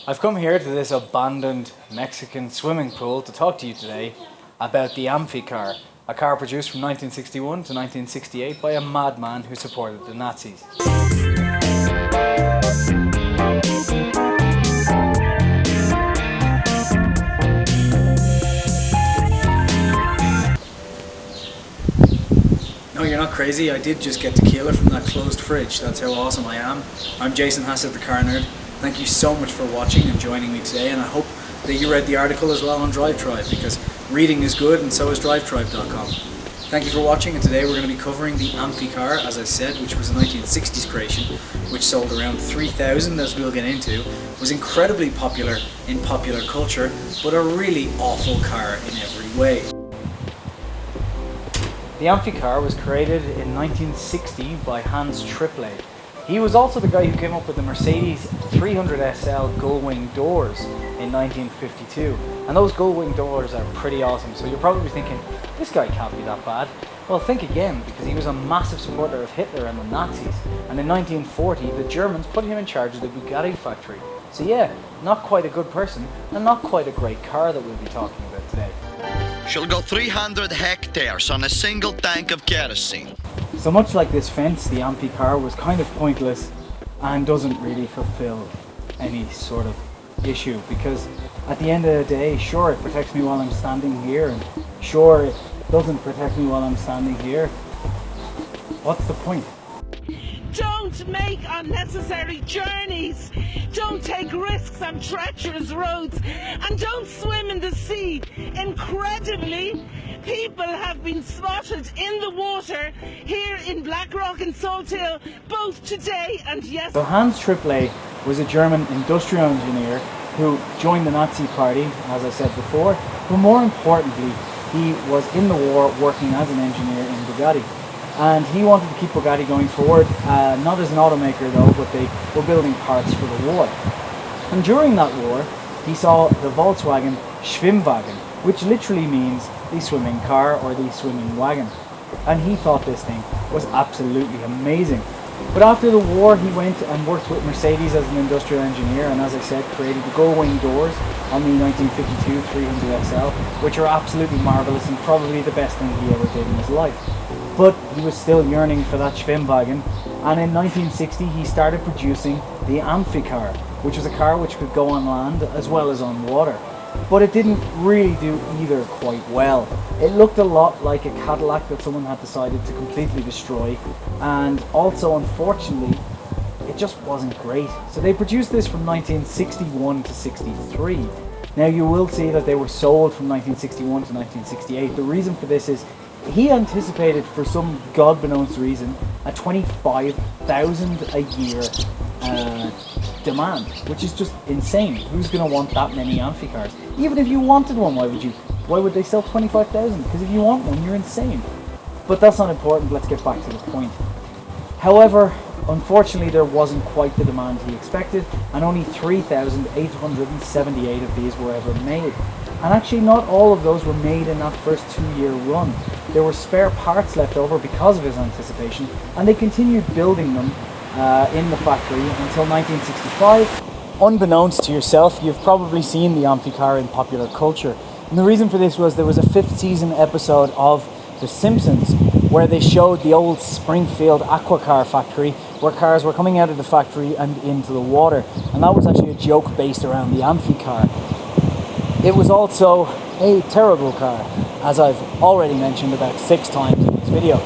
I've come here to this abandoned Mexican swimming pool to talk to you today about the Amphicar, a car produced from 1961 to 1968 by a madman who supported the Nazis. No, you're not crazy. I did just get tequila from that closed fridge. That's how awesome I am. I'm Jason Hassett, the Car Nerd. Thank you so much for watching and joining me today, and I hope that you read the article as well on DriveTribe, because reading is good and so is DriveTribe.com. Thank you for watching, and today we're going to be covering the Amphicar, as I said, which was a 1960s creation, which sold around 3,000, as we'll get into, was incredibly popular in popular culture, but a really awful car in every way. The Amphicar was created in 1960 by Hans Triple. He was also the guy who came up with the Mercedes 300 SL gull-wing doors in 1952. And those gull-wing doors are pretty awesome, so you're probably thinking, this guy can't be that bad. Well, think again, because he was a massive supporter of Hitler and the Nazis. And in 1940, the Germans put him in charge of the Bugatti factory. So yeah, not quite a good person, and not quite a great car that we'll be talking about today. She'll go 300 hectares on a single tank of kerosene. So much like this fence, the Amphicar was kind of pointless and doesn't really fulfill any sort of issue, because at the end of the day, sure, it protects me while I'm standing here, and sure, it doesn't protect me while I'm standing here. What's the point? Don't make unnecessary journeys. Don't take risks on treacherous roads, and don't swim in the sea. Incredibly, people have been spotted in the water here in Blackrock and Salt Hill, both today and yesterday. So Hans Triple was a German industrial engineer who joined the Nazi party, as I said before, but more importantly, he was in the war working as an engineer in Bugatti. And he wanted to keep Bugatti going forward, not as an automaker though, but they were building parts for the war. And during that war, he saw the Volkswagen Schwimmwagen, which literally means the swimming car or the swimming wagon. And he thought this thing was absolutely amazing. But after the war, he went and worked with Mercedes as an industrial engineer, and as I said, created the gull-wing doors on the 1952 300 SL, which are absolutely marvellous and probably the best thing he ever did in his life. But he was still yearning for that Schwimmwagen, and in 1960 he started producing the Amphicar, which was a car which could go on land as well as on water. But it didn't really do either quite well. It looked a lot like a Cadillac that someone had decided to completely destroy, and also unfortunately it just wasn't great. So they produced this from 1961 to 63. Now you will see that they were sold from 1961 to 1968. The reason for this is he anticipated, for some God-beknownst reason, a 25,000 a year demand, which is just insane. Who's going to want that many Amphicars? Even if you wanted one, why would they sell 25,000? Because if you want one, you're insane. But that's not important. Let's get back to the point. However, unfortunately, there wasn't quite the demand he expected, and only 3,878 of these were ever made. And actually not all of those were made in that first 2-year run. There were spare parts left over because of his anticipation, and they continued building them in the factory until 1965. Unbeknownst to yourself, you've probably seen the Amphicar in popular culture. And the reason for this was there was a 5th season episode of The Simpsons where they showed the old Springfield Aquacar factory, where cars were coming out of the factory and into the water. And that was actually a joke based around the Amphicar. It was also a terrible car, as I've already mentioned about 6 times in this video.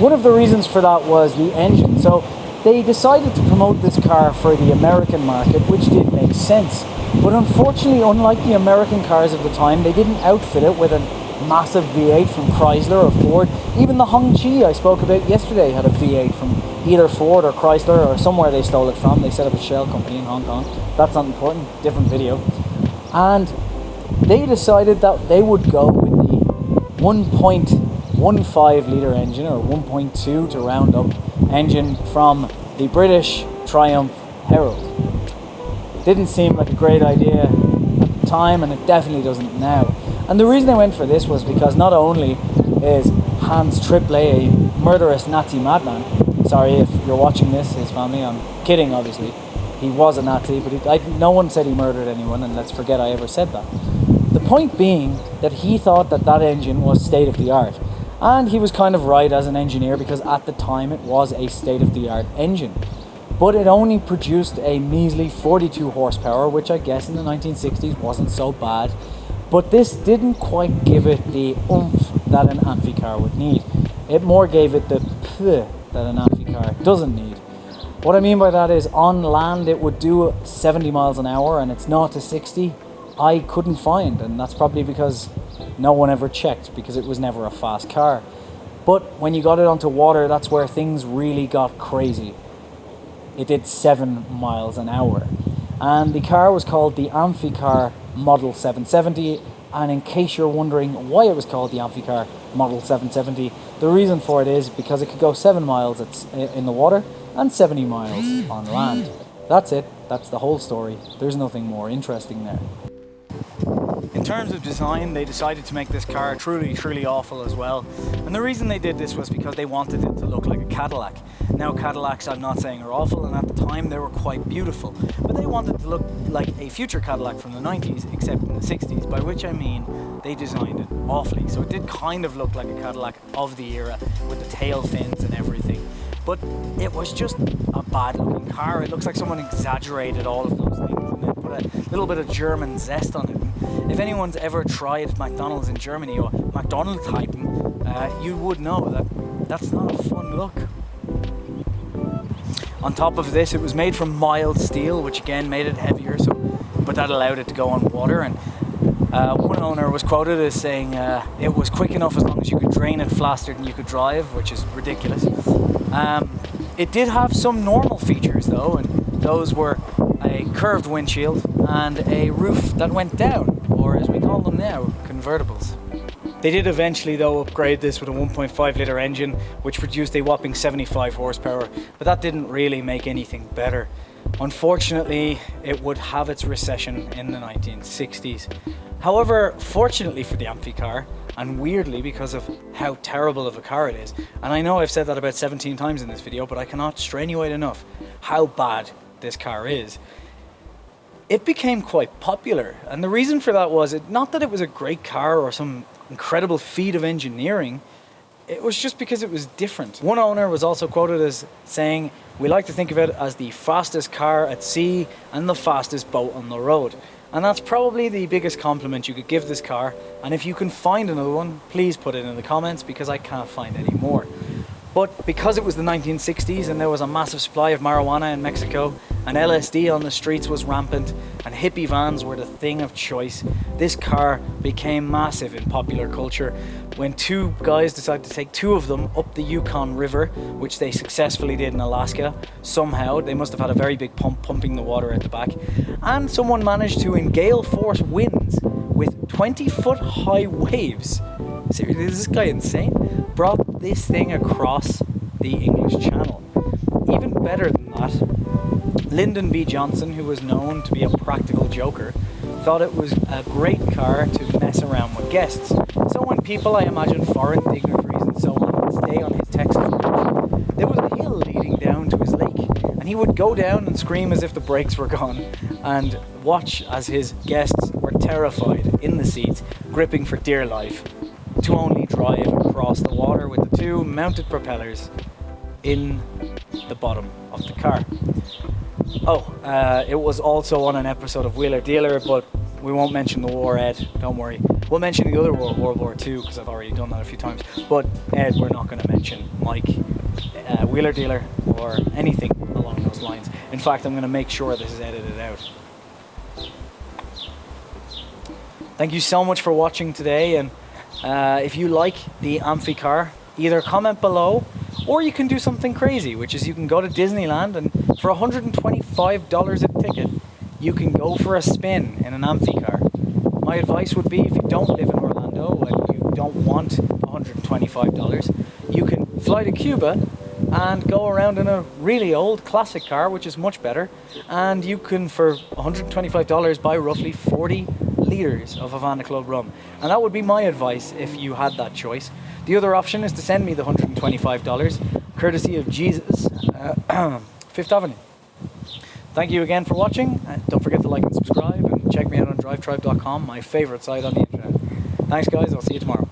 One of the reasons for that was the engine. So they decided to promote this car for the American market, which did make sense. But unfortunately, unlike the American cars of the time, they didn't outfit it with a massive V8 from Chrysler or Ford. Even the Hongqi I spoke about yesterday had a V8 from either Ford or Chrysler or somewhere they stole it from. They set up a shell company in Hong Kong. That's not important, different video. And they decided that they would go with the 1.15 litre engine, or 1.2 to round up, engine from the British Triumph Herald. Didn't seem like a great idea at the time, and it definitely doesn't now. And the reason I went for this was because not only is Hans Triple a murderous Nazi madman, sorry if you're watching this, his family, I'm kidding obviously, he was a Nazi, but no one said he murdered anyone, and let's forget I ever said that. The point being that he thought that that engine was state-of-the-art. And he was kind of right as an engineer, because at the time it was a state-of-the-art engine. But it only produced a measly 42 horsepower, which I guess in the 1960s wasn't so bad. But this didn't quite give it the oomph that an Amphicar would need. It more gave it the ph that an Amphicar doesn't need. What I mean by that is, on land it would do 70 miles an hour, and it's 0 to 60 I couldn't find, and that's probably because no one ever checked, because it was never a fast car. But when you got it onto water, that's where things really got crazy. It did 7 miles an hour. And the car was called the Amphicar Model 770. And in case you're wondering why it was called the Amphicar Model 770, the reason for it is because it could go 7 miles in the water and 70 miles on land. That's it. That's the whole story. There's nothing more interesting there. In terms of design, they decided to make this car truly awful as well. And the reason they did this was because they wanted it to look like a Cadillac. Now, Cadillacs, I'm not saying are awful, and at the time they were quite beautiful. But they wanted to look like a future Cadillac from the 90s, except in the 60s, by which I mean they designed it awfully. So it did kind of look like a Cadillac of the era, with the tail fins and everything. But it was just a bad looking car. It looks like someone exaggerated all of those things and then put a little bit of German zest on it. If anyone's ever tried McDonald's in Germany, or McDonald's typing, you would know that that's not a fun look. On top of this, it was made from mild steel, which again made it heavier, but that allowed it to go on water. And one owner was quoted as saying it was quick enough as long as you could drain it faster than you could drive, which is ridiculous. It did have some normal features though, and those were a curved windshield and a roof that went down, or as we call them now, convertibles. They did eventually though upgrade this with a 1.5 litre engine, which produced a whopping 75 horsepower, but that didn't really make anything better. Unfortunately, it would have its recession in the 1960s. However, fortunately for the Amphicar, and weirdly because of how terrible of a car it is, and I know I've said that about 17 times in this video, but I cannot strenuate enough how bad this car is, it became quite popular. And the reason for that was not that it was a great car or some incredible feat of engineering, it was just because it was different. One owner was also quoted as saying, "We like to think of it as the fastest car at sea and the fastest boat on the road." And that's probably the biggest compliment you could give this car. And if you can find another one, please put it in the comments, because I can't find any more. But because it was the 1960s and there was a massive supply of marijuana in Mexico, and LSD on the streets was rampant, and hippie vans were the thing of choice, this car became massive in popular culture when two guys decided to take two of them up the Yukon River, which they successfully did in Alaska. Somehow, they must have had a very big pump pumping the water at the back, and someone managed to, in gale force winds with 20-foot high waves, seriously, is this guy insane? Brought this thing across the English Channel. Even better than that, Lyndon B. Johnson, who was known to be a practical joker, thought it was a great car to mess around with guests. So when people, I imagine foreign dignitaries and so on, would stay on his Texas ranch, there was a hill leading down to his lake, and he would go down and scream as if the brakes were gone, and watch as his guests were terrified in the seats, gripping for dear life, to only drive across the water with the two mounted propellers in the bottom of the car. It was also on an episode of Wheeler Dealer, but we won't mention the war, Ed, don't worry. We'll mention the other war, World War II, because I've already done that a few times. But Ed, we're not going to mention Mike, Wheeler Dealer, or anything along those lines. In fact, I'm going to make sure this is edited out. Thank you so much for watching today, and if you like the Amphicar, either comment below, or you can do something crazy, which is you can go to Disneyland, and for $125 a ticket, you can go for a spin in an Amphicar. My advice would be, if you don't live in Orlando and you don't want $125, you can fly to Cuba and go around in a really old classic car, which is much better, and you can, for $125, buy roughly 40 litres of Havana Club rum. And that would be my advice if you had that choice. The other option is to send me the $125, courtesy of Jesus, Fifth Avenue. Thank you again for watching. Don't forget to like and subscribe, and check me out on drivetribe.com, my favorite site on the internet. Thanks guys, I'll see you tomorrow.